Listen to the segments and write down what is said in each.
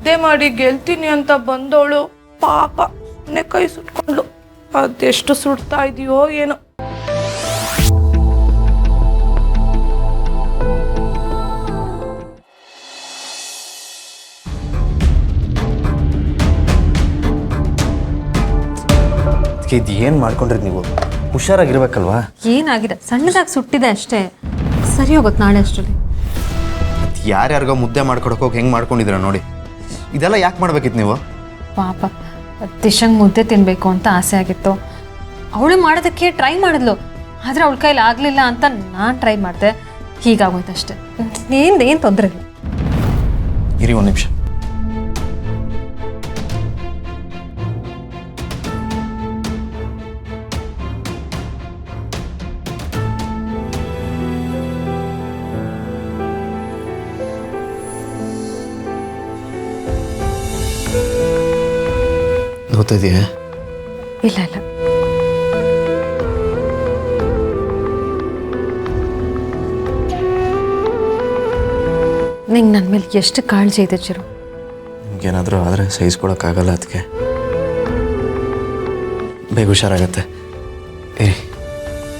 ನಿದ್ದೆ ಮಾಡಿ ಗೆಲ್ತೀನಿ ಅಂತ ಬಂದವಳು ಪಾಪ ಕೈ ಸುಟ್ಕೊಂಡ್ಲು. ಅದೆಷ್ಟು ಸುಡ್ತಾ ಇದೆಯೋ ಏನೋ. ಇದು ಏನು ಮಾಡ್ಕೊಂಡ್ರಿ ನೀವು? ಹುಷಾರಾಗಿರ್ಬೇಕಲ್ವಾ? ಏನಾಗಿದೆ, ಸಣ್ಣದಾಗಿ ಸುಟ್ಟಿದೆ ಅಷ್ಟೇ, ಸರಿ ಹೋಗುತ್ತೆ ನಾಳೆ ಅಷ್ಟರಲ್ಲಿ. ಯಾರ್ಯಾರಿಗೋ ಮುದ್ದೆ ಮಾಡ್ಕೊಡೋಕೆ ಹೆಂಗೆ ಮಾಡ್ಕೊಂಡಿದ್ದೀರ ನೋಡಿ. ಇದೆಲ್ಲ ಯಾಕೆ ಮಾಡ್ಬೇಕಿತ್ತು ನೀವು? ಪಾಪ ದಿಶಂಗೆ ಮುದ್ದೆ ತಿನ್ನಬೇಕು ಅಂತ ಆಸೆ ಆಗಿತ್ತು. ಅವಳು ಮಾಡೋದಕ್ಕೆ ಟ್ರೈ ಮಾಡಿದ್ಲು, ಆದರೆ ಅವಳ ಕೈಲಿ ಆಗಲಿಲ್ಲ ಅಂತ ನಾನು ಟ್ರೈ ಮಾಡಿದೆ. ಹೀಗಾಗೋಯ್ತು ಅಷ್ಟೇ. ಏನು ತೊಂದರೆ ಇಲ್ಲ. ಇರಿ ಒಂದು ನಿಮಿಷ. ಗೊತ್ತಿದೆಯಾ? ಇಲ್ಲ ಇಲ್ಲ, ನಿಂಗೆ ನನ್ನ ಮೇಲೆ ಎಷ್ಟು ಕಾಳಜಿ ಇದೆ ಚಿರು. ನಿಮ್ಗೇನಾದರೂ ಆದರೆ ಸಹಿಸ್ಕೊಳಕ್ಕಾಗಲ್ಲ, ಅದಕ್ಕೆ ಬೇಗ ಹುಷಾರಾಗತ್ತೆ. ಇರಿ,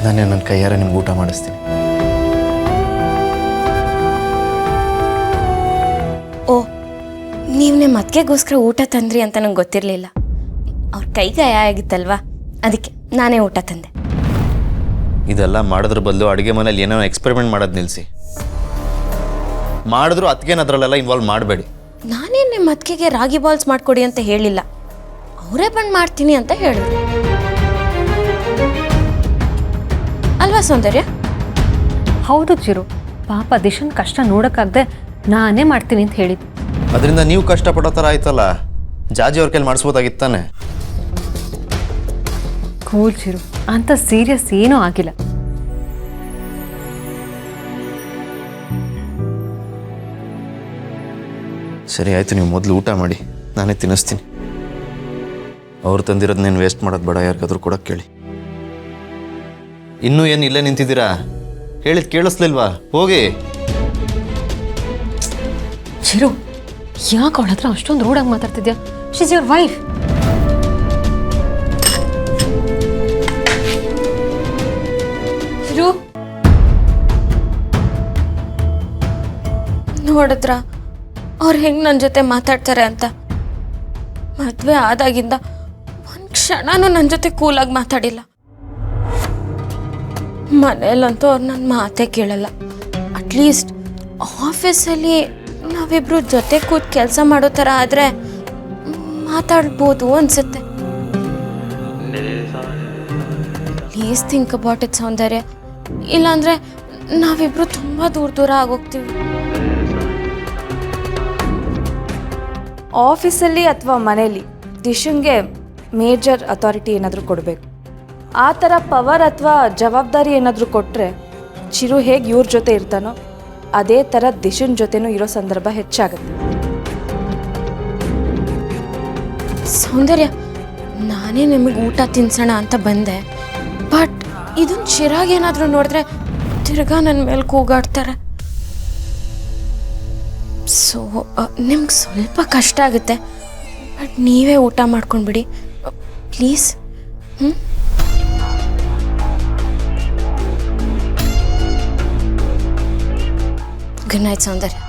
ನಾನೇ ನನ್ನ ಕೈಯಾರ ನಿಮ್ಗೆ ಊಟ ಮಾಡಿಸ್ತೀನಿ. ಓ, ನೀವು ನಿಮ್ಮ ಅತ್ತಿಗೆಗೋಸ್ಕರ ಊಟ ತಂದ್ರಿ ಅಂತ ನಂಗೆ ಗೊತ್ತಿರಲಿಲ್ಲ. ಅವ್ರ ಕೈ ಗಾಯ ಆಗಿತ್ತಲ್ವಾ, ಅದಕ್ಕೆ ನಾನೇ ಊಟ ತಂದೆ. ಇದೆಲ್ಲ ಮಾಡೋದ್ರ ಬದಲು ಅಡುಗೆ ಮನೇಲಿ ಏನೋ ಎಕ್ಸ್ಪೆರಿಮೆಂಟ್ ಮಾಡೋದು ನಿಲ್ಲಿಸಿ. ಮಾಡಿದ್ರು ಅದಕ್ಕೇನು ಅದರಲ್ಲೆಲ್ಲ ಇನ್ವಾಲ್ವ್ ಮಾಡಬೇಡಿ. ನಾನೇನು ನಿಮ್ಮ ಅತ್ತಿಗೆಗೆ ರಾಗಿ ಬಾಲ್ಸ್ ಮಾಡಿಕೊಡಿ ಅಂತ ಹೇಳಿಲ್ಲ, ಅವರೇ ಬಂದು ಮಾಡ್ತೀನಿ ಅಂತ ಹೇಳಿದ್ರು ಅಲ್ವಾ ಸೌಂದರ್ಯ? ಹೌದು ಚಿರು, ಪಾಪ ದಿಶನ್ ಕಷ್ಟ ನೋಡೋಕ್ಕಾಗದೆ ನಾನೇ ಮಾಡ್ತೀನಿ ಅಂತ ಹೇಳಿದ್ದು. ಅದರಿಂದ ನೀವು ಕಷ್ಟಪಡೋ ಥರ ಆಯ್ತಲ್ಲ, ಜಾಜಿ ಅವ್ರ ಕೈಲಿ ಮಾಡಿಸ್ಬೋದಾಗಿತ್ತಾನೆ. ಕೂಲ್ ಚಿರು, ಅಂತ ಸೀರಿಯಸ್ ಏನೂ ಆಗಿಲ್ಲ. ಸರಿ ಆಯಿತು, ನೀವು ಮೊದಲು ಊಟ ಮಾಡಿ, ನಾನೇ ತಿನ್ನಿಸ್ತೀನಿ. ಅವ್ರು ತಂದಿರೋದನ್ನೇನು ವೇಸ್ಟ್ ಮಾಡೋದು ಬೇಡ, ಯಾರಿಗಾದ್ರೂ ಕೊಡೋಕ್ಕೆ ಕೇಳಿ. ಇನ್ನೂ ಏನು ಇಲ್ಲೇ ನಿಂತಿದ್ದೀರಾ? ಹೇಳಿದ್ ಕೇಳಿಸ್ಲಿಲ್ವಾ? ಹೋಗಿ. ಚಿರು, ಯಾಕೆ ಅವಳ ಹತ್ರ ಅಷ್ಟೊಂದು ರೂಢಾಗಿ ಮಾತಾಡ್ತಿದ್ಯಾ? She is your wife. Chiru, ನೋಡಿದ್ರ ಅವ್ರು ಹೆಂಗೆ ನನ್ನ ಜೊತೆ ಮಾತಾಡ್ತಾರೆ ಅಂತ. ಮದುವೆ ಆದಾಗಿಂದ ಒಂದು ಕ್ಷಣನೂ ನನ್ನ ಜೊತೆ ಕೂಲಾಗಿ ಮಾತಾಡಿಲ್ಲ. ಮನೇಲಂತೂ ಅವ್ರು ನನ್ನ ಮಾತೇ ಕೇಳಲ್ಲ. ಅಟ್ಲೀಸ್ಟ್ ಆಫೀಸಲ್ಲಿ ನಾವಿಬ್ರು ಜೊತೆ ಕೂತ್ ಕೆಲಸ ಮಾಡೋ ಥರ ಆದರೆ ಮಾತಾಡ್ಬೋದು ಅನ್ಸುತ್ತೆ. ಪ್ಲೀಸ್ ಥಿಂಕ್ ಅಬೌಟ್ ಇಟ್ ಸೌಂದರ್ಯ, ಇಲ್ಲಾಂದರೆ ನಾವಿಬ್ರು ತುಂಬ ದೂರ ಆಗೋಗ್ತೀವಿ. ಆಫೀಸಲ್ಲಿ ಅಥವಾ ಮನೇಲಿ ದಿಶಂಗೆ ಮೇಜರ್ ಅಥಾರಿಟಿ ಏನಾದರೂ ಕೊಡಬೇಕು. ಆ ಥರ ಪವರ್ ಅಥವಾ ಜವಾಬ್ದಾರಿ ಏನಾದರೂ ಕೊಟ್ಟರೆ ಚಿರು ಹೇಗೆ ಇವ್ರ ಜೊತೆ ಇರ್ತಾನೋ ಅದೇ ಥರ ದಿಶನ್ ಜೊತೆನೂ ಇರೋ ಸಂದರ್ಭ ಹೆಚ್ಚಾಗುತ್ತೆ. ಸೌಂದರ್ಯ, ನಾನೇ ನಿಮಗೆ ಊಟ ತಿನ್ಸೋಣ ಅಂತ ಬಂದೆ, ಬಟ್ ಇದನ್ನು ಚಿರಾಗೇನಾದರೂ ನೋಡಿದ್ರೆ ತಿರ್ಗಾ ನನ್ನ ಮೇಲೆ ಕೂಗಾಡ್ತಾರೆ. ಸೊ ನಿಮ್ಗೆ ಸ್ವಲ್ಪ ಕಷ್ಟ ಆಗುತ್ತೆ, ಬಟ್ ನೀವೇ ಊಟ ಮಾಡ್ಕೊಂಡ್ಬಿಡಿ ಪ್ಲೀಸ್. Good night Soundarya.